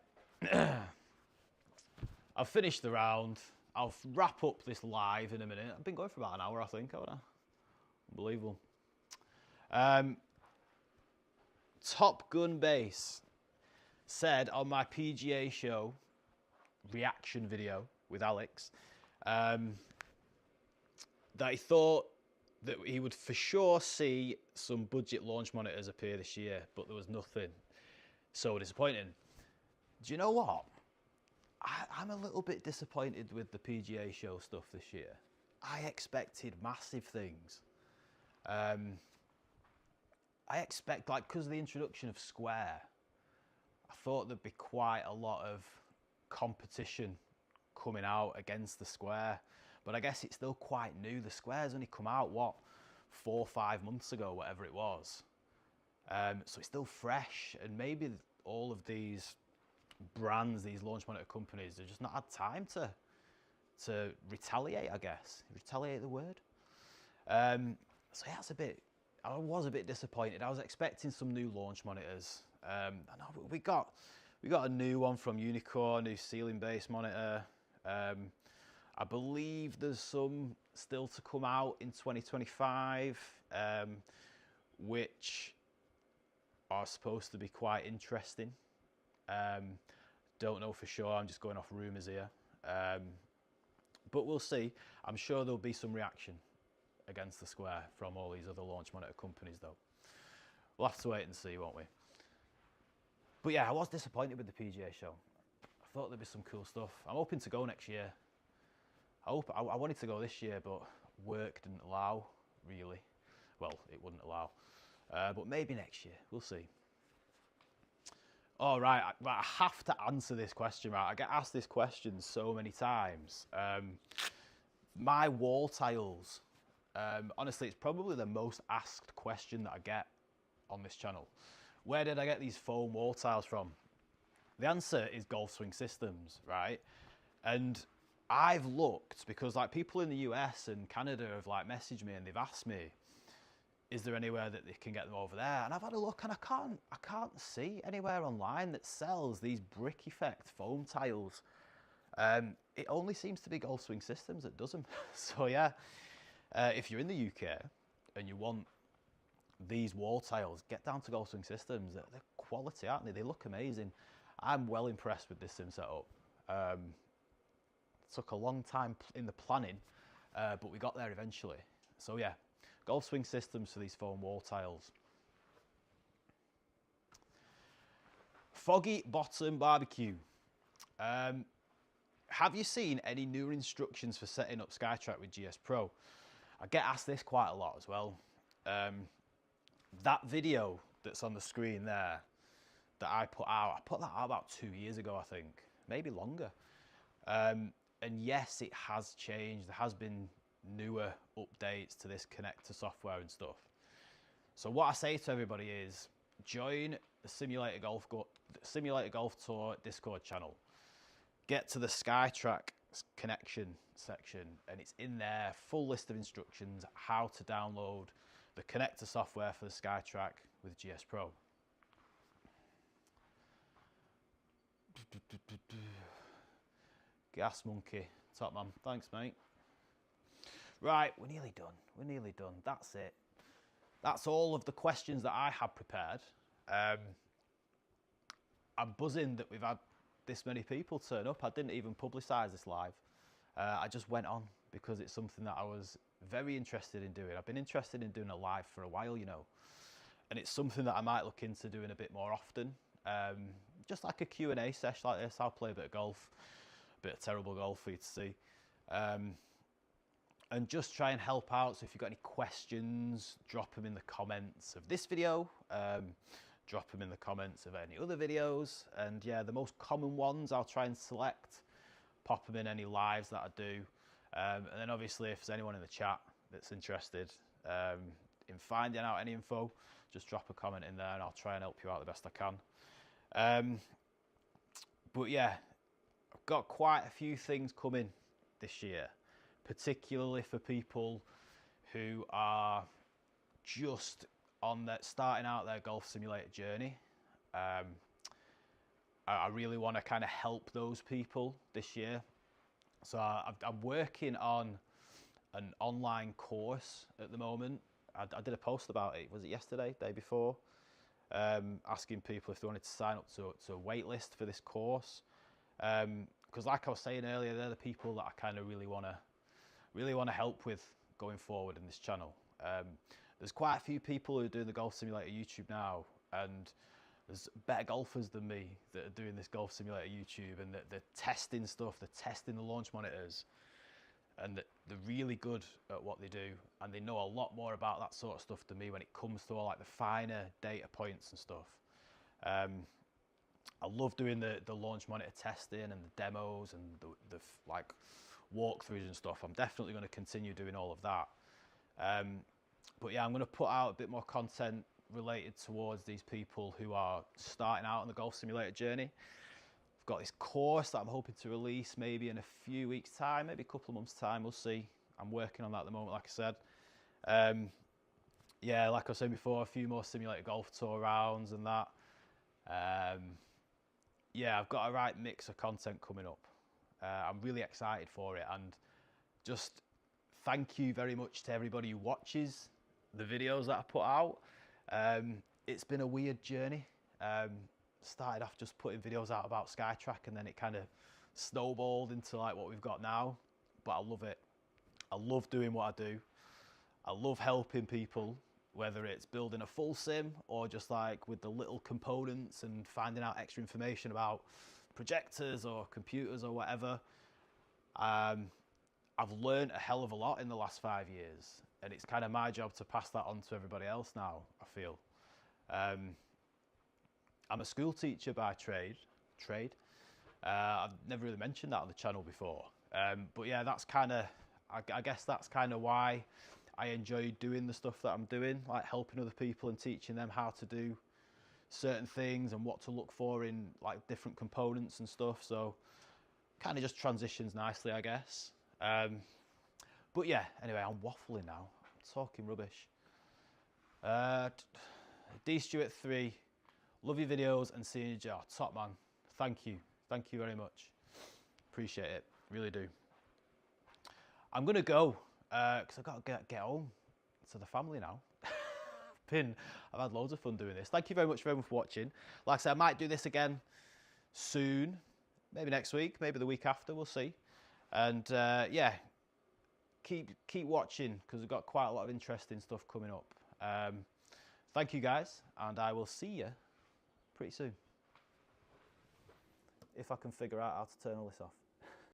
I've finished the round. I'll wrap up this live in a minute. I've been going for about an hour, I think, haven't I? Unbelievable. Top Gun Base said on my PGA show reaction video with Alex that he thought that he would for sure see some budget launch monitors appear this year, but there was nothing. So disappointing. Do you know what? I'm a little bit disappointed with the PGA show stuff this year. I expected massive things. I expect, like, because of the introduction of Square, I thought there'd be quite a lot of competition coming out against the Square. But I guess it's still quite new. The Square's only come out, what, 4 or 5 months ago, whatever it was. So it's still fresh. And maybe all of these brands, these launch monitor companies, have just not had time to retaliate, I guess. Retaliate the word? So yeah, I was a bit disappointed. I was expecting some new launch monitors. I know we got a new one from Unicorn, new ceiling-based monitor. I believe there's some still to come out in 2025, which are supposed to be quite interesting. Don't know for sure, I'm just going off rumours here. But we'll see. I'm sure there'll be some reaction against the Square from all these other launch monitor companies though. We'll have to wait and see, won't we? But yeah, I was disappointed with the PGA show. I thought there'd be some cool stuff. I'm hoping to go next year. I wanted to go this year, but work didn't allow, really. Well, it wouldn't allow. But maybe next year, we'll see. All right, I have to answer this question, right? I get asked this question so many times. My wall tiles, honestly, it's probably the most asked question that I get on this channel. Where did I get these foam wall tiles from? The answer is Golf Swing Systems, right? And I've looked, because like people in the US and Canada have like messaged me and they've asked me, is there anywhere that they can get them over there? And I've had a look and I can't see anywhere online that sells these brick effect foam tiles. It only seems to be Golf Swing Systems that does them. So yeah, if you're in the UK and you want these wall tiles, get down to Golf Swing Systems. They're quality, aren't they? They look amazing. I'm well impressed with this sim setup. Took a long time in the planning, but we got there eventually. So yeah, Golf Swing Systems for these foam wall tiles. Foggy Bottom Barbecue. Have you seen any new instructions for setting up SkyTrack with GSPro? I get asked this quite a lot as well. That video that's on the screen there that I put that out about 2 years ago, I think, maybe longer. And yes, it has changed. There has been newer updates to this connector software and stuff. So what I say to everybody is join the Simulator Golf Tour Discord channel. Get to the SkyTrack connection section and it's in there, full list of instructions, how to download the connector software for the SkyTrack with GSPro. Gas Monkey, top man, thanks mate. Right, we're nearly done, that's it. That's all of the questions that I had prepared. I'm buzzing that we've had this many people turn up. I didn't even publicise this live. I just went on because it's something that I was very interested in doing. I've been interested in doing a live for a while, you know, and it's something that I might look into doing a bit more often. Just like a Q&A session like this. I'll play a bit of golf, a bit of terrible golf for you to see. And just try and help out. So if you've got any questions, drop them in the comments of this video. Drop them in the comments of any other videos. And yeah, the most common ones I'll try and select, pop them in any lives that I do. And then obviously if there's anyone in the chat that's interested in finding out any info, just drop a comment in there and I'll try and help you out the best I can. But yeah, I've got quite a few things coming this year, particularly for people who are just on that starting out their golf simulator journey. I really want to kind of help those people this year. So I'm working on an online course at the moment. I did a post about it, was it yesterday, day before? Asking people if they wanted to sign up to a wait list for this course. Because like I was saying earlier, they're the people that I kind of really want to help with going forward in this channel. There's quite a few people who are doing the Golf Simulator YouTube now, and there's better golfers than me that are doing this Golf Simulator YouTube, and they're testing stuff, they're testing the launch monitors, and they're really good at what they do, and they know a lot more about that sort of stuff than me when it comes to all like the finer data points and stuff. I love doing the launch monitor testing and the demos and the like walkthroughs and stuff. I'm definitely going to continue doing all of that. But yeah, I'm going to put out a bit more content related towards these people who are starting out on the golf simulator journey. I've got this course that I'm hoping to release maybe in a few weeks' time, maybe a couple of months' time, we'll see. I'm working on that at the moment, like I said. Yeah, like I was saying before, a few more simulated golf tour rounds and that. Yeah, I've got a right mix of content coming up. I'm really excited for it, and just thank you very much to everybody who watches the videos that I put out. It's been a weird journey. Started off just putting videos out about SkyTrack, and then it kind of snowballed into like what we've got now. But I love it. I love doing what I do. I love helping people, whether it's building a full sim or just like with the little components and finding out extra information about projectors or computers or whatever. I've learned a hell of a lot in the last 5 years, and it's kind of my job to pass that on to everybody else now, I feel. I'm a school teacher by trade. I've never really mentioned that on the channel before. But yeah, that's kind of, I guess that's kind of why I enjoy doing the stuff that I'm doing, like helping other people and teaching them how to do certain things and what to look for in like different components and stuff. So kind of just transitions nicely, I guess. But yeah, anyway, I'm waffling now. I'm talking rubbish. D Stewart 3, love your videos and seeing your jar. Top man. Thank you. Thank you very much. Appreciate it. Really do. I'm going to go because I've got to get home to the family now. I've had loads of fun doing this. Thank you very much for everyone for watching. Like I said, I might do this again soon. Maybe next week, maybe the week after, we'll see. And yeah, keep watching because we've got quite a lot of interesting stuff coming up. Thank you guys, and I will see you pretty soon. If I can figure out how to turn all this off.